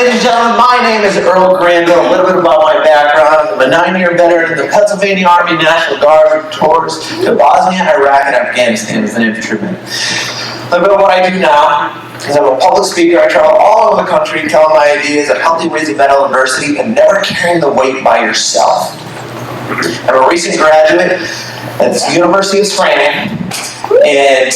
Ladies and gentlemen, my name is Earl Granville. A little bit about my background. I'm a 9-year veteran in the Pennsylvania Army National Guard who tours to Bosnia, Iraq, and Afghanistan as an infantryman. A little bit of what I do now is I'm a public speaker. I travel all over the country telling my ideas of healthy ways of mental adversity and never carrying the weight by yourself. I'm a recent graduate at the University of Scranton, and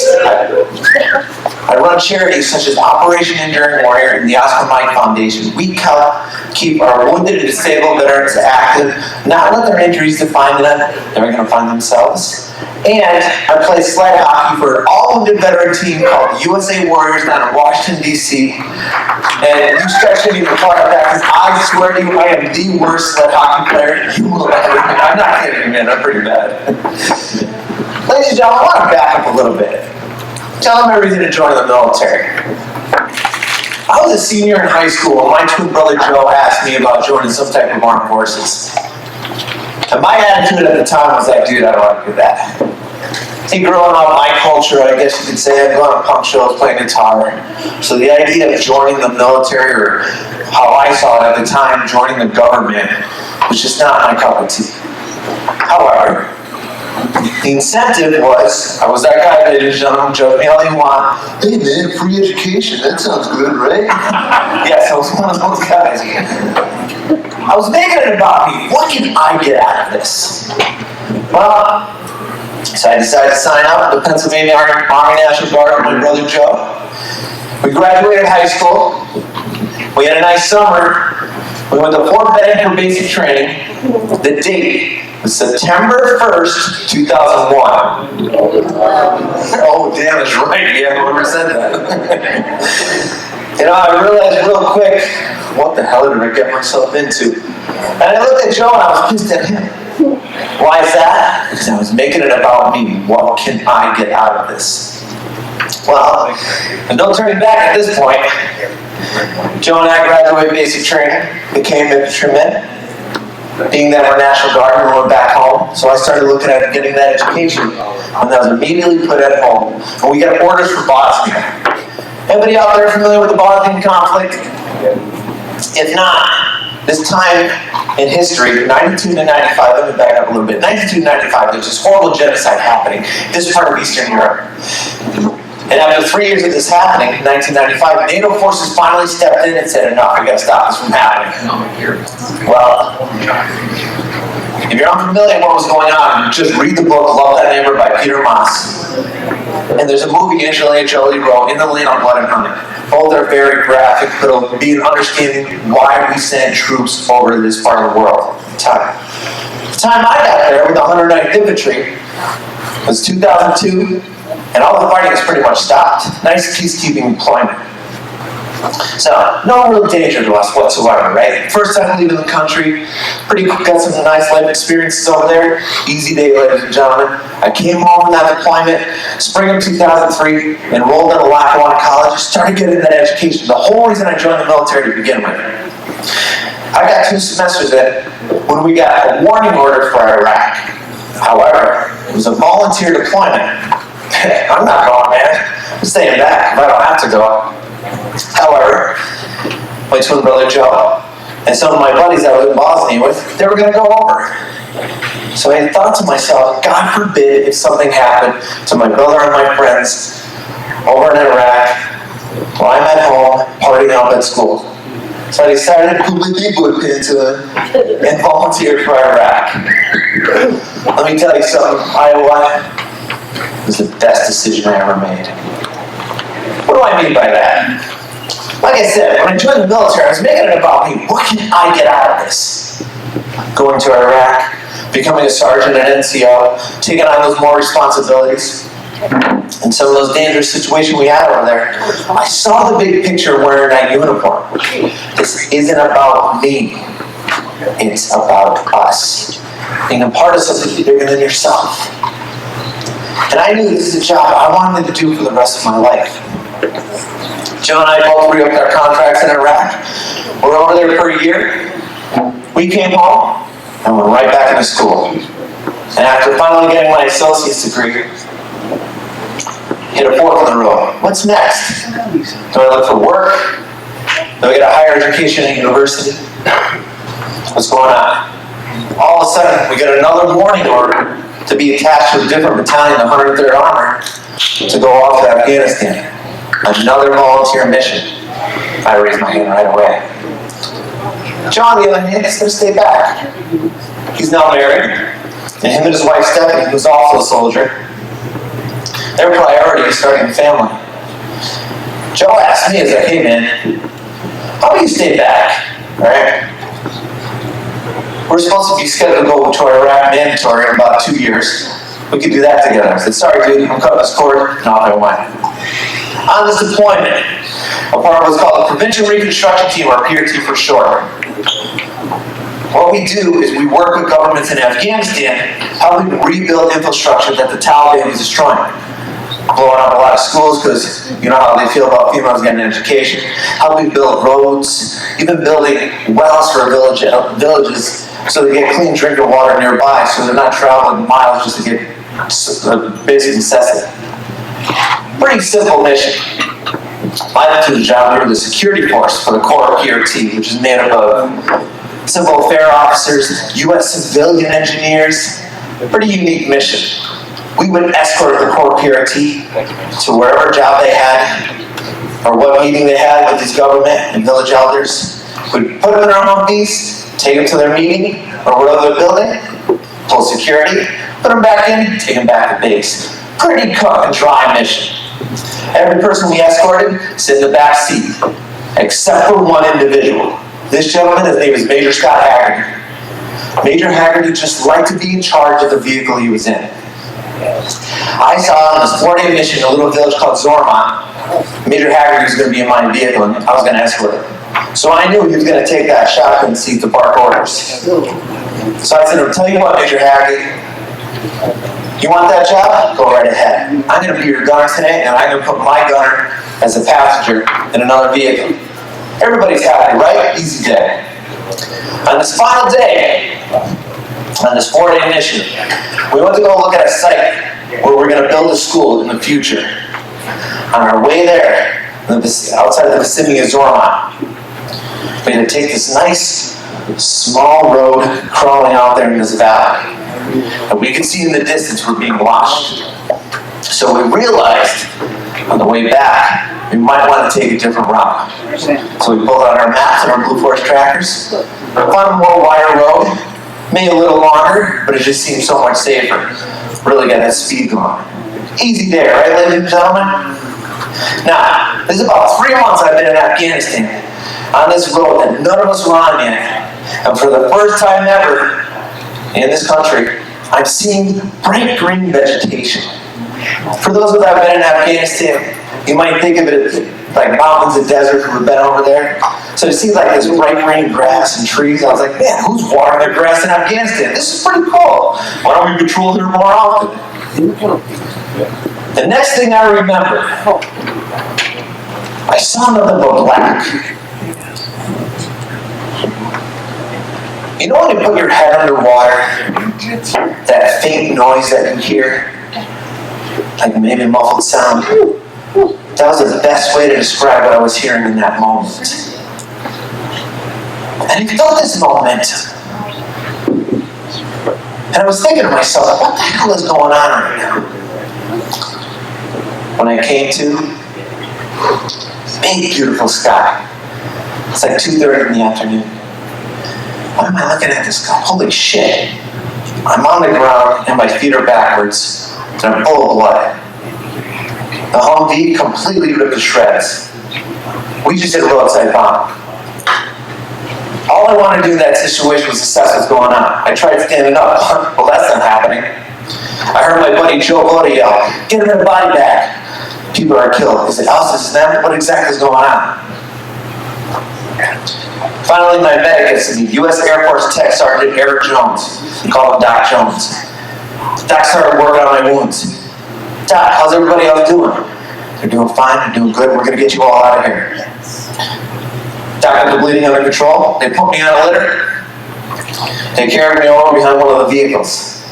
I run charities such as Operation Enduring Warrior and the Oscar Mike Foundation. We help keep our wounded and disabled veterans active, not let their injuries define them. They're going to find themselves. And I play sled hockey for an all-wounded veteran team called the USA Warriors down in Washington, D.C. And you guys shouldn't even talk about that because I swear to you, I am the worst sled hockey player you will ever meet. I'm not kidding, man. I'm pretty bad. Ladies and gentlemen, I want to back up a little bit. Tell them my reason to join the military. I was a senior in high school and my twin brother Joe asked me about joining some type of armed forces. And my attitude at the time was like, dude, I don't want to do that. See, growing up, my culture, I guess you could say, I'd gone to punk shows, playing guitar. So the idea of joining the military, or how I saw it at the time, joining the government, was just not my cup of tea. However, the incentive was, I was that guy, ladies and gentlemen, joke me all you want. Hey man, free education, that sounds good, right? Yes, I was one of those guys. I was making it about me. What can I get out of this? Well, so I decided to sign up with the Pennsylvania Army National Guard with my brother Joe. We graduated high school. We had a nice summer. We went to Fort Benning for basic training. The date was September 1st, 2001. Oh, damn, it's right. Yeah, whoever said that. You know, I realized real quick, what the hell did I get myself into? And I looked at Joe and I was pissed at him. Why is that? Because I was making it about me. What can I get out of this? Well, and no turning back at this point. Joe and I graduated basic training, became infantrymen. Being that we're National Guard, we went back home. So I started looking at getting that education. And that was immediately put at home. And we got orders for Bosnia. Anybody out there familiar with the Bosnian conflict? If not, this time in history, 92 to 95, let me back up a little bit. 92 to 95, there's this horrible genocide happening in this part of Eastern Europe. And after 3 years of this happening, in 1995, NATO forces finally stepped in and said, enough, we gotta stop this from happening. Well, if you're unfamiliar with what was going on, just read the book Love Thy Neighbor by Peter Maas. And there's a movie Angelina Jolie wrote, In the Land of Blood and Honey. Both are very graphic, but it'll be an understanding why we send troops over this part of the world at the time. The time I got there with the 109th Infantry was 2002, and all the fighting has pretty much stopped. Nice peacekeeping deployment. So, no real danger to us whatsoever, right? First time leaving the country, got some nice life experiences over there. Easy day, ladies and gentlemen. I came home from that deployment, spring of 2003, enrolled in a Lackawanna College, started getting that education. The whole reason I joined the military to begin with. I got 2 semesters in when we got a warning order for Iraq. However, it was a volunteer deployment. I'm not going, man. I'm staying back if I don't have to go. However, my twin brother Joe and some of my buddies that I was in Bosnia with, they were going to go over. So I thought to myself, God forbid if something happened to my brother and my friends over in Iraq while I'm at home partying out at school. So I decided to put my big boy pants on and volunteer for Iraq. Let me tell you something, Iowa was the best decision I ever made. What do I mean by that? Like I said, when I joined the military, I was making it about me. What can I get out of this? Going to Iraq, becoming a sergeant at NCO, taking on those more responsibilities, and some of those dangerous situations we had over there. I saw the big picture wearing that uniform. This isn't about me. It's about us. Being a part of something bigger than yourself. And I knew this is a job I wanted to do for the rest of my life. Joe and I both re-upped our contracts in Iraq. We're over there for a year. We came home and went right back into school. And after finally getting my associate's degree, hit a fork in the road. What's next? Do I look for work? Then we get a higher education at university. What's going on? All of a sudden, we get another warning order to be attached to a different battalion, the 103rd Armor, to go off to Afghanistan. Another volunteer mission. I raised my hand right away. John, the other hand, is going to stay back. He's now married, and him and his wife Stephanie, who's also a soldier, their priority is starting a family. Joe asked me, as I came in, how do you stay back? Right? We're supposed to be scheduled to go to Iraq mandatory in about 2 years. We could do that together. I said, sorry dude, I'm cutting this cord, and off I went. On this deployment, a part of what's called the Prevention Reconstruction Team, or PRT for short. What we do is we work with governments in Afghanistan, helping to rebuild infrastructure that the Taliban is destroying. Blowing up a lot of schools because you know how they feel about females getting an education. Helping build roads, even building wells for villages so they get clean drinking water nearby so they're not traveling miles just to get basic necessity. Pretty simple mission. I went to the job here, the security force for the Corps PRT, which is made up of civil affairs officers, U.S. civilian engineers. Pretty unique mission. We would escort the Corps PRT to wherever job they had, or what meeting they had with these government and village elders. We'd put them in our Humvees, take them to their meeting, or whatever they're building, pull security, put them back in, take them back to base. Pretty cut and dry mission. Every person we escorted sit in the back seat, except for one individual. This gentleman, his name is Major Scott Haggerty. Major Haggerty just liked to be in charge of the vehicle he was in. I saw on this 4-day mission in a little village called Zormont, Major Haggerty was going to be in my vehicle and I was going to escort him. So I knew he was going to take that shotgun seat to bark orders. So I said, I'll tell you what, Major Haggerty, you want that job? Go right ahead. I'm going to be your gunner today, and I'm going to put my gunner as a passenger in another vehicle. Everybody's happy, right? Easy day. On this final day, on this 4-day mission, we went to go look at a site where we're going to build a school in the future. On our way there, outside the vicinity of Zormont, we're going to take this nice, small road crawling out there in this valley. And we could see in the distance we're being watched. So we realized on the way back, we might want to take a different route. So we pulled out our maps and our Blue Force trackers, found a more wider road, maybe a little longer, but it just seemed so much safer. Really got that speed going. Easy day, right, ladies and gentlemen? Now, this is about 3 months I've been in Afghanistan on this road that none of us were on yet. And for the first time ever in this country, I'm seeing bright green vegetation. For those of you that have been in Afghanistan, you might think of it as like mountains and deserts we've been over there. So to see like this bright green grass and trees, I was like, man, who's watering their grass in Afghanistan? This is pretty cool. Why don't we patrol here more often? The next thing I remember, I saw nothing but black. You know when you put your head underwater, that faint noise that you hear, like maybe a muffled sound? That was the best way to describe what I was hearing in that moment. And I felt this momentum. And I was thinking to myself, what the hell is going on right now? When I came to, big beautiful sky. It's like 2:30 in the afternoon. Why am I looking at this guy? Holy shit. I'm on the ground and my feet are backwards and I'm full of blood. The Humvee completely ripped to shreds. We just hit a roadside bomb. All I wanted to do in that situation was assess what's going on. I tried standing up. Well, that's not happening. I heard my buddy Joe Voda yell, get him in a body bag. People are killed. He said, this is them? What exactly is going on? Finally, my medic gets to me, U.S. Air Force Tech Sergeant Eric Jones. We call him Doc Jones. Doc started working on my wounds. Doc, how's everybody else doing? They're doing fine, they're doing good, we're going to get you all out of here. Doc got the bleeding under control. They put me on a litter. They carried me over behind one of the vehicles.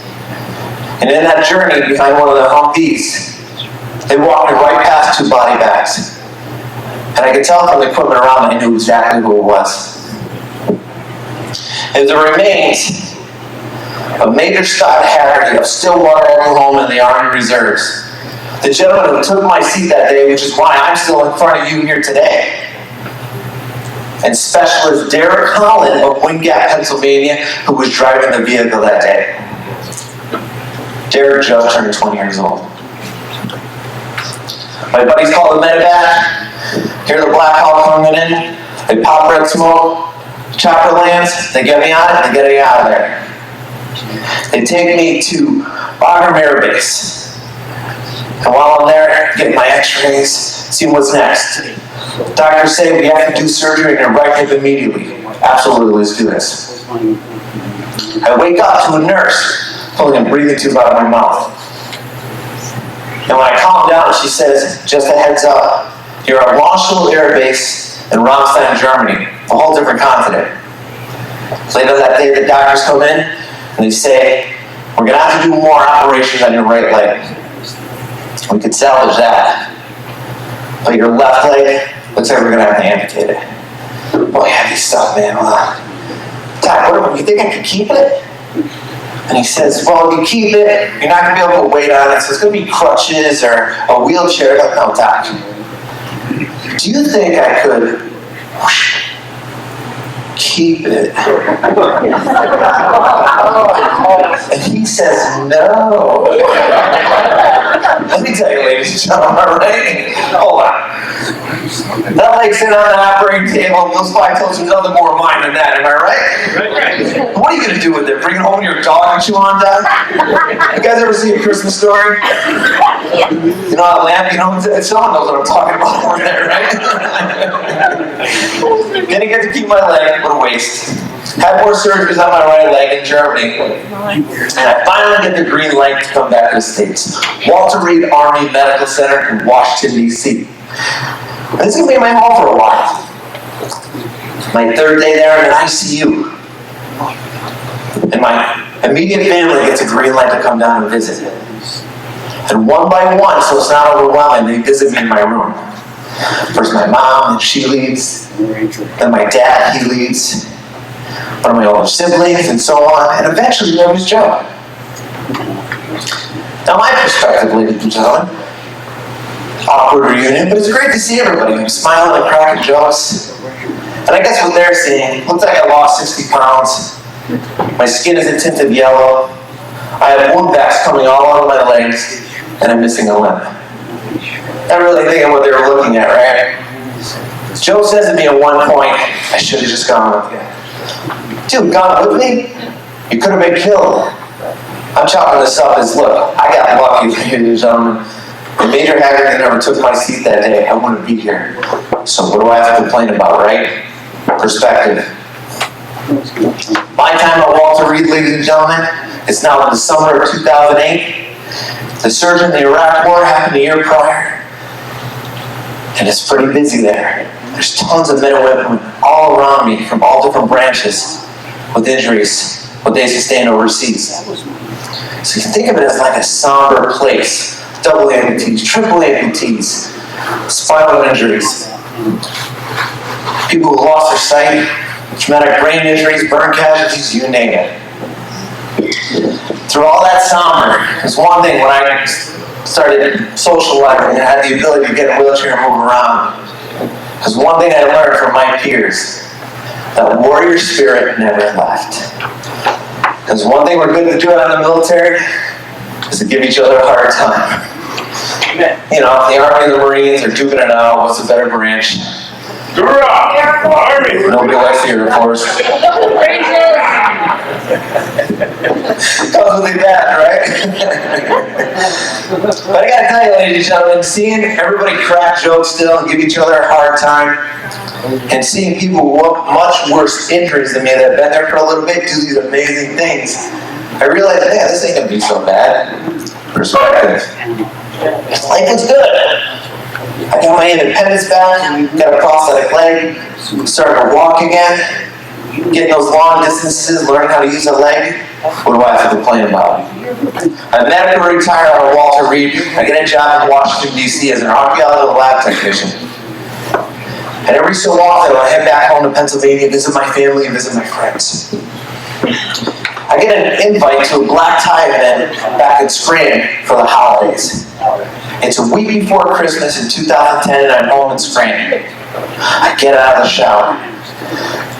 And in that journey behind one of the Humvees, they walked me right past 2 body bags. And I could tell from the equipment around me, I knew exactly who it was. It was the remains of Major Scott Hardy of Stillwater, Oklahoma in the Army Reserves. The gentleman who took my seat that day, which is why I'm still in front of you here today. And Specialist Derek Holland of Wind Gap, Pennsylvania, who was driving the vehicle that day. Derek just turned 20 years old. My buddies call the medevac, hear the Black Hawk coming in, they pop red smoke, chopper lands, they get me on it, they get me out of there. They take me to Bagram Air Base. And while I'm there, getting my x-rays, see what's next. Doctors say we have to do surgery in your right hip immediately. Absolutely, let's do this. I wake up to a nurse pulling a breathing tube out of my mouth. And when I calm down, she says, just a heads up, you're at Marshall Air Base in Ramstein, Germany, a whole different continent. Later that day, the doctors come in and they say, we're going to have to do more operations on your right leg. We could salvage that. But your left leg, looks like we're going to have to amputate it. Boy, heavy stuff, man. Doc, you think I could keep it? And he says, well, if you keep it, you're not going to be able to wait on it, so it's going to be crutches or a wheelchair. No, Doc. Do you think I could keep it? And he says, no. Let me tell you, ladies and gentlemen, all right? Hold on. That leg's in on the operating table. Those 5 toes are nothing more of mine than that, am I right? What are you going to do with it? Bring it home to your dog and chew on that? You guys ever see A Christmas Story? You know that lamp? You know, someone knows what I'm talking about over there, right? Didn't get to keep my leg, what a waste. Had more surgeries on my right leg in Germany. And I finally get the green light to come back to the States. Walter Reed Army Medical Center in Washington, D.C. And this is going to be my home for a while. My 3rd day there, I'm in ICU. And my immediate family gets a green light to come down and visit. And one by one, so it's not overwhelming, they visit me in my room. First my mom, and she leaves. Then my dad, he leaves. One of my older siblings, and so on. And eventually there was Joe. Now my perspective, ladies and gentlemen, awkward reunion, but it's great to see everybody. I'm smiling and cracking jokes. And I guess what they're seeing, looks like I lost 60 pounds. My skin is a tint of yellow. I have wound vacs coming all over my legs, and I'm missing a limb. Not really thinking what they were looking at, right? Joe says to me at one point, I should have just gone with you. Dude, gone with me? You could have been killed. I'm chalking this up as, look, I got lucky, ladies and gentlemen. If Major Haggerty never took my seat that day, I wouldn't be here. So what do I have to complain about, right? Perspective. My time at Walter Reed, ladies and gentlemen, is now in the summer of 2008. The surge in the Iraq War happened a year prior. And it's pretty busy there. There's tons of men and women all around me from all different branches with injuries, what they sustained overseas. So you can think of it as like a somber place. Double amputees, triple amputees, spinal injuries, people who lost their sight, traumatic brain injuries, burn casualties, you name it. Through all that somber, there's one thing when I started socializing and had the ability to get in a wheelchair and move around. There's one thing I learned from my peers, that warrior spirit never left. Because one thing we're good to do out in the military is to give each other a hard time. You know, the Army and the Marines are duking it out. What's the better branch? Army! Nobody likes the Air Force. Comes with that, right? But I gotta tell you, ladies and gentlemen, seeing everybody crack jokes still and give each other a hard time, and seeing people with much worse injuries than me that have been there for a little bit do these amazing things, I realized, yeah, this ain't gonna be so bad. Perspective. Life is good. I got my independence back, got a prosthetic leg, started to walk again, getting those long distances, learning how to use a leg. What do I have to complain about? I'm medically retired out of Walter Reed. I get a job in Washington, D.C. as an archaeological lab technician. And every so often, I head back home to Pennsylvania, visit my family, and visit my friends. I get an invite to a black tie event back in Scranton for the holidays. It's a week before Christmas in 2010, and I'm home in Scranton. I get out of the shower.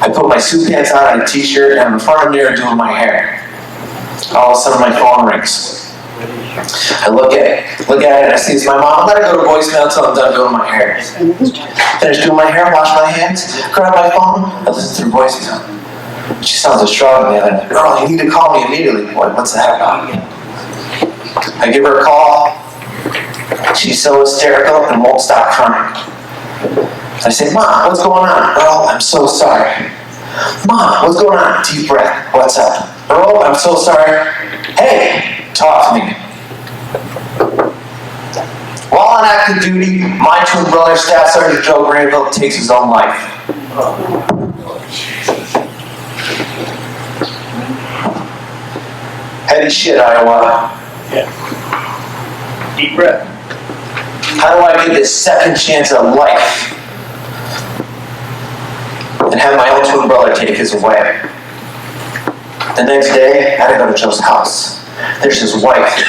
I put my suit pants on and a t-shirt, and I'm in front of the mirror doing my hair. All of a sudden, my phone rings. I look at it, and I see it's my mom. Let her go to voicemail until I'm done doing my hair. Finish doing my hair, wash my hands, grab my phone, I listen through voicemail. She sounds distraught at me. I'm like, girl, you need to call me immediately. Boy, what's that about? I give her a call. She's so hysterical and won't stop crying. I say, Mom, what's going on? Earl, I'm so sorry. Mom, what's going on? Deep breath. What's up? Earl, I'm so sorry. Hey, talk to me. While on active duty, my twin brother, Staff Sergeant Joe Granville, takes his own life. Heavy shit, Iowa. Yeah. Deep breath. How do I get this second chance at life and have my own twin brother take his away? The next day, I had to go to Joe's house. There's his wife.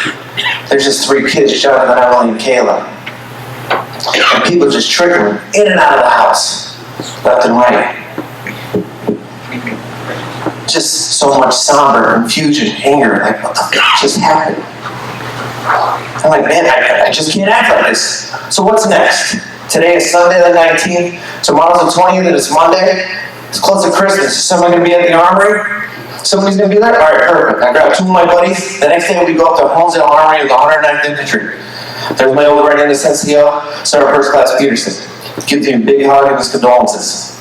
There's his 3 kids, Jonathan, Emily, and Kayla. And people just trickling in and out of the house, left and right. Just so much somber confusion, anger, like what the fuck just happened? I'm like, man, I just can't act like this. So what's next? Today is Sunday the 19th, tomorrow's the 20th, and it's Monday. It's close to Christmas. Is someone going to be at the armory? Somebody's going to be there? All right, perfect. I grabbed 2 of my buddies. The next day we go up to Holmesdale Armory with the 109th Infantry. There's my old Brendan Asensio, Sergeant First Class Peterson. Give him a big hug and his condolences.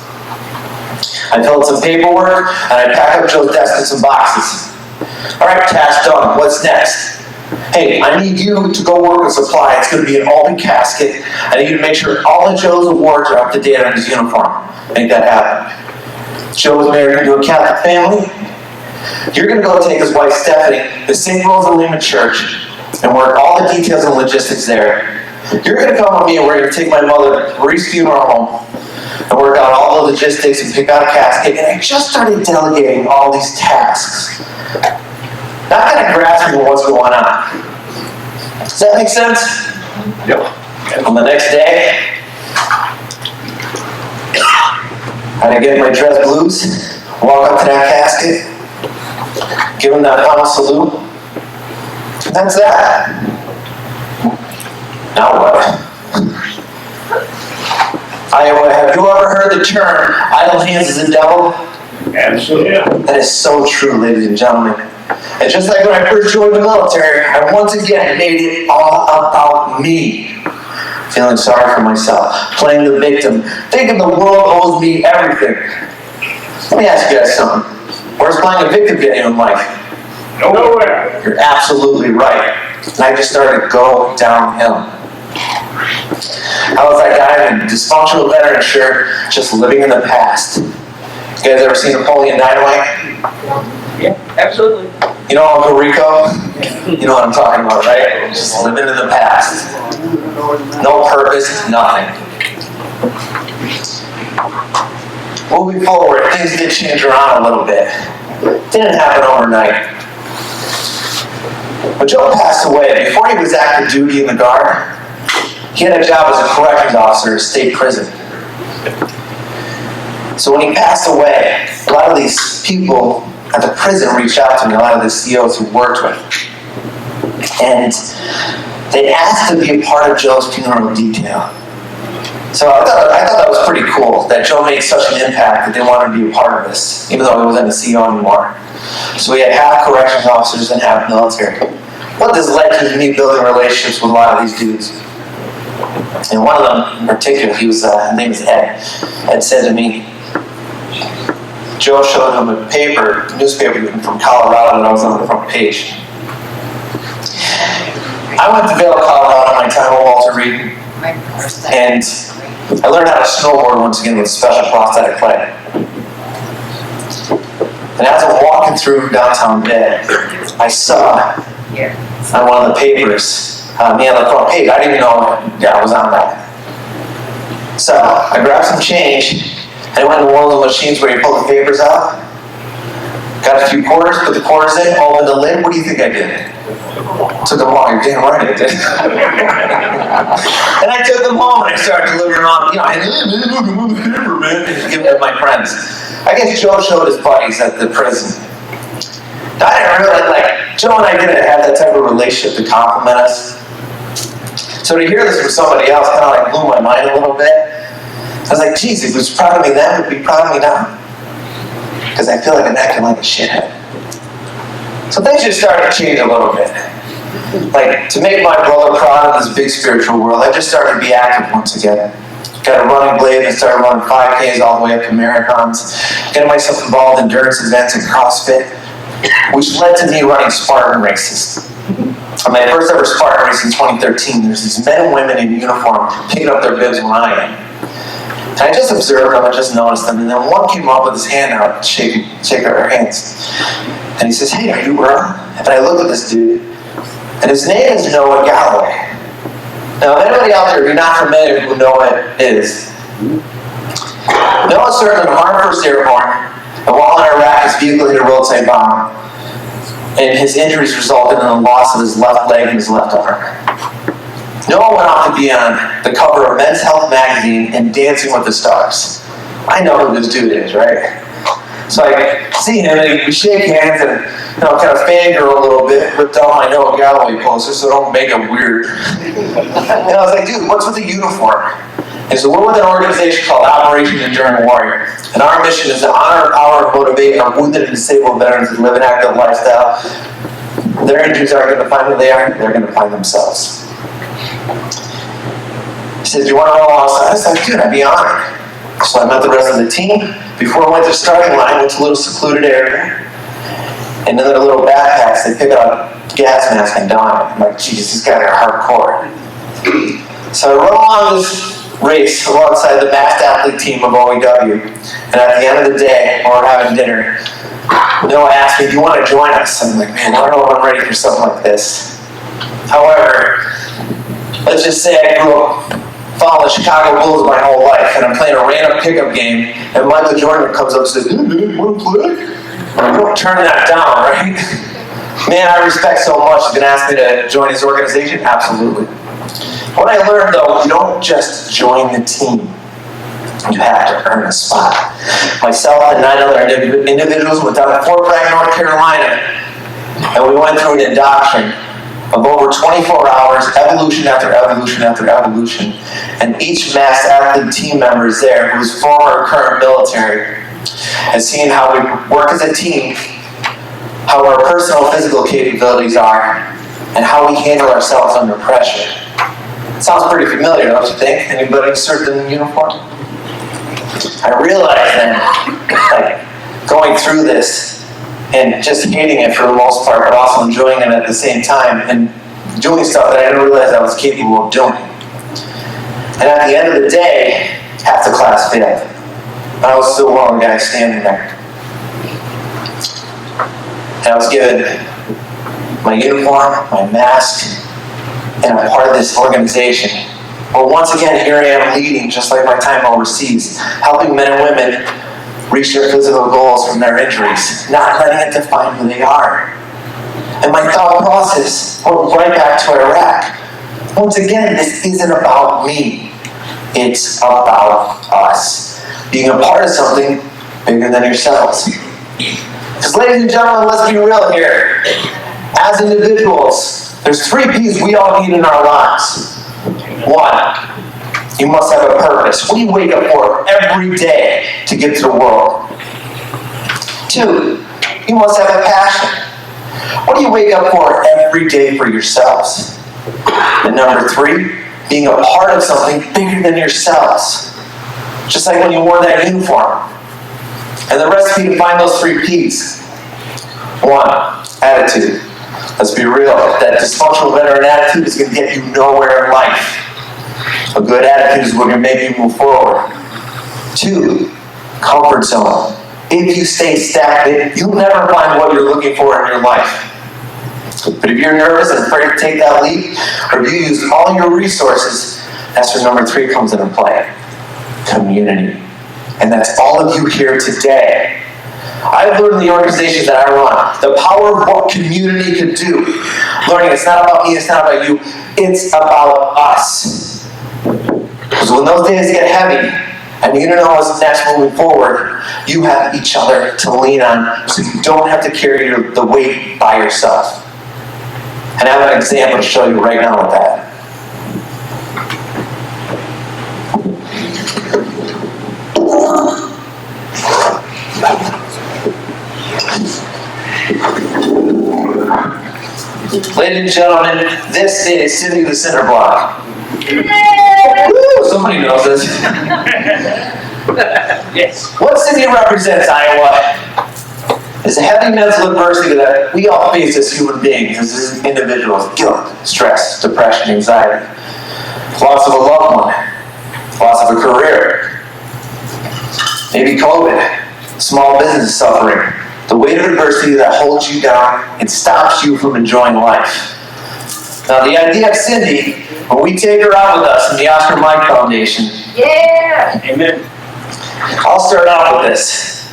I filled some paperwork, and I packed up Joe's desk and some boxes. All right, task done. What's next? Hey, I need you to go work with supply. It's going to be an Albany casket. I need you to make sure all of Joe's awards are up to date on his uniform. Make that happen. Joe was married into a Catholic family. You're going to go take his wife, Stephanie, to St. Rosa Lima Church and work all the details and logistics there. You're going to come with me and we're going to take my mother to Maurice Funeral Home and work out all the logistics and pick out a casket. And I just started delegating all these tasks. Not kind of grasping what's going on. Does that make sense? Yep. On the next day, I had to get my dress blues, walk up to that casket, give him that final salute. And that's that. Now what? Iowa, have you ever heard the term, idle hands is the devil? Absolutely. That is so true, ladies and gentlemen. And just like when I first joined the military, I once again made it all about me. Feeling sorry for myself, playing the victim, thinking the world owes me everything. Let me ask you guys something. Where's playing a victim get you in life? Nowhere. You're absolutely right. And I just started to go downhill. I was that guy in a dysfunctional veteran shirt, just living in the past. You guys ever seen Napoleon Dynamite? Yeah, absolutely. You know Uncle Rico? You know what I'm talking about, right? Just living in the past. No purpose, nothing. Moving forward, things did change around a little bit. Didn't happen overnight. When Joe passed away, before he was active duty in the Guard, he had a job as a corrections officer at a state prison. So when he passed away, a lot of these people at the prison reached out to me, a lot of the COs who worked with. And they asked to be a part of Joe's funeral detail. So I thought that was pretty cool, that Joe made such an impact that they wanted to be a part of this, even though he wasn't a CO anymore. So we had half corrections officers and half military. What this led to is me building relationships with a lot of these dudes. And one of them in particular, his name is Ed. Ed said to me, Joe showed him a newspaper from Colorado, and I was on the front page. I went to Vail, Colorado, my time with Walter Reed, and I learned how to snowboard once again with special prosthetic leg. And as I'm walking through downtown Bed, I saw on one of the papers, me on the front page, I didn't even know I was on that. So I grabbed some change and I went to one of the machines where you pull the papers out. Got a few quarters, put the quarters in, opened the lid. What do you think I did? Took them all. You're damn right I did. And I took them home and I started delivering them on. I move the paper, man. And give them to my friends. I guess Joe showed his buddies at the prison. Now, I didn't really Joe and I didn't have that type of relationship to compliment us. So to hear this from somebody else kind of blew my mind a little bit. I was like, geez, if he was proud of me then, would be proud of me now. Because I feel like I'm acting like a shithead. So things just started to change a little bit. To make my brother proud of this big spiritual world, I just started to be active once again. Got a running blade and started running 5Ks all the way up to marathons. Getting myself involved in endurance events and CrossFit, which led to me running Spartan races. On my first ever Spartan race in 2013, there's these men and women in uniform picking up their bibs when I am. And I just observed them, I just noticed them, and then one came up with his hand out, shaking our hands. And he says, "Hey, are you Earl?" And I look at this dude, and his name is Noah Galloway. Now, if anybody out there who's not familiar who Noah is, Noah served in the 101st Airborne, and while in Iraq, his vehicle hit a roadside bomb, and his injuries resulted in the loss of his left leg and his left arm. Noah went off to be on the cover of Men's Health magazine and Dancing with the Stars. I know who this dude is, right? So I see him and we shake hands and kind of fangirl a little bit, ripped out my Noah Galloway poster so don't make it weird. And I was like, dude, what's with the uniform? And so we're with an organization called Operation Enduring Warrior. And our mission is to honor, empower, and motivate our wounded and disabled veterans who live an active lifestyle. Their injuries aren't going to find who they are, they're going to find themselves. He said, "Do you want to roll outside?" I said, "Dude, I'd be honored." So I met the rest of the team. Before I went to the starting line, I went to a little secluded area. And in their little backpacks, they pick out a gas mask and don it. I'm like, geez, these guys are hardcore. So I run along this race alongside the masked athlete team of OEW. And at the end of the day, while we're having dinner, Noah asked me, "Do you want to join us?" I'm like, man, I don't know if I'm ready for something like this. However, let's just say I grew up following the Chicago Bulls my whole life, and I'm playing a random pickup game, and Michael Jordan comes up and says, "Hey, man, you want to play?" I'm going to turn that down, right? Man, I respect so much. He's going to ask me to join his organization? Absolutely. What I learned, though, you don't just join the team. You have to earn a spot. Myself and 9 other individuals went down to Fort Bragg, North Carolina, and we went through an induction of over 24 hours, evolution after evolution after evolution. And each masked athlete team member is there who is former or current military, and seeing how we work as a team, how our personal physical capabilities are, and how we handle ourselves under pressure. Sounds pretty familiar, don't you think? Anybody served in uniform? I realized then, going through this, and just hating it for the most part, but also enjoying it at the same time, and doing stuff that I didn't realize I was capable of doing. And at the end of the day, half the class failed. But I was still one of the guys standing there. And I was given my uniform, my mask, and I'm part of this organization. Well, once again, here I am leading, just like my time overseas, helping men and women reach their physical goals from their injuries, not letting it define who they are. And my thought process went right back to Iraq. Once again, this isn't about me. It's about us. Being a part of something bigger than yourselves. Because ladies and gentlemen, let's be real here. As individuals, there's 3 P's we all need in our lives. 1, you must have a purpose. What do you wake up for every day to give to the world? 2, you must have a passion. What do you wake up for every day for yourselves? And number 3, being a part of something bigger than yourselves. Just like when you wore that uniform. And the recipe to find those 3 P's. 1, attitude. Let's be real. That dysfunctional veteran attitude is going to get you nowhere in life. A good attitude is going to make you move forward. 2, comfort zone. If you stay stagnant, you'll never find what you're looking for in your life. But if you're nervous and afraid to take that leap, or if you use all your resources, that's where number 3 comes into play. community. And that's all of you here today. I've learned in the organizations that I run the power of what community can do. Learning it's not about me, it's not about you, it's about us. Because when those days get heavy, and you don't know what's next moving forward, you have each other to lean on so you don't have to carry the weight by yourself. And I have an example to show you right now with that. Ladies and gentlemen, this is Cindy the Cinder Block. Woo, somebody knows this. Yes. What Cindy represents, Iowa, is a heavy mental adversity that we all face as human beings, as individuals. Guilt, stress, depression, anxiety, loss of a loved one, loss of a career, maybe COVID, small business suffering, the weight of adversity that holds you down and stops you from enjoying life. Now, the idea of Cindy, when we take her out with us in the Oscar Mike Foundation, Yeah. Amen. I'll start out with this.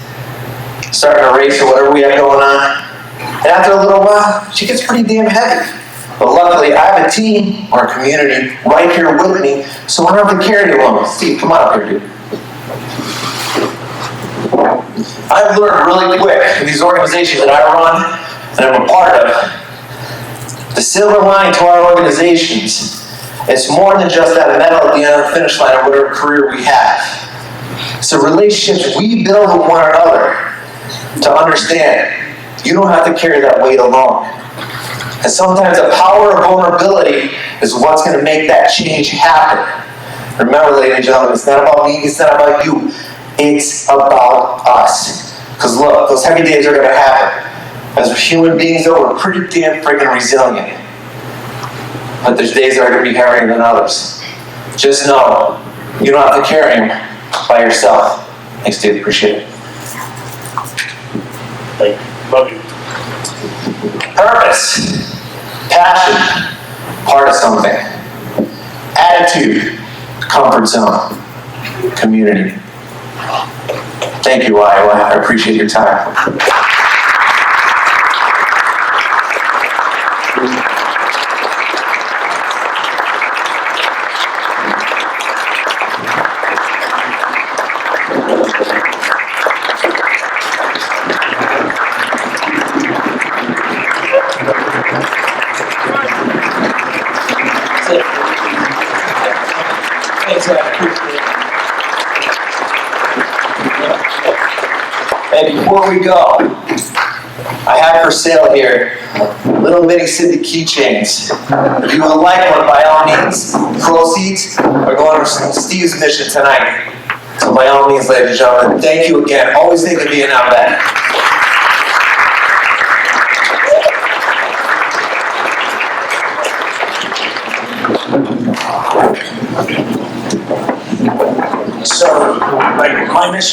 Starting a race or whatever we have going on. And after a little while, she gets pretty damn heavy. But luckily, I have a team or a community right here with me, so I don't have to carry it alone. Steve, come on up here, dude. I've learned really quick in these organizations that I run and I'm a part of, the silver line to our organizations is more than just that medal at the end of the finish line or whatever career we have. It's the relationships we build with one another to understand you don't have to carry that weight alone. And sometimes the power of vulnerability is what's going to make that change happen. Remember, ladies and gentlemen, it's not about me, it's not about you. It's about us. Because look, those heavy days are going to happen. As human beings, though, we're pretty damn freaking resilient. But there's days that are going to be heavier than others. Just know, you don't have to carry them by yourself. Thanks, dude. Appreciate it. Thank you. Love you. Purpose, passion, part of something. Attitude, comfort zone, community. Thank you, Iowa. I appreciate your time. And before we go, I have for sale here little mini Cindy keychains. If you would like one, by all means, proceeds are going to Steve's mission tonight. So by all means, ladies and gentlemen, thank you again. Always think of being out back. So, my mission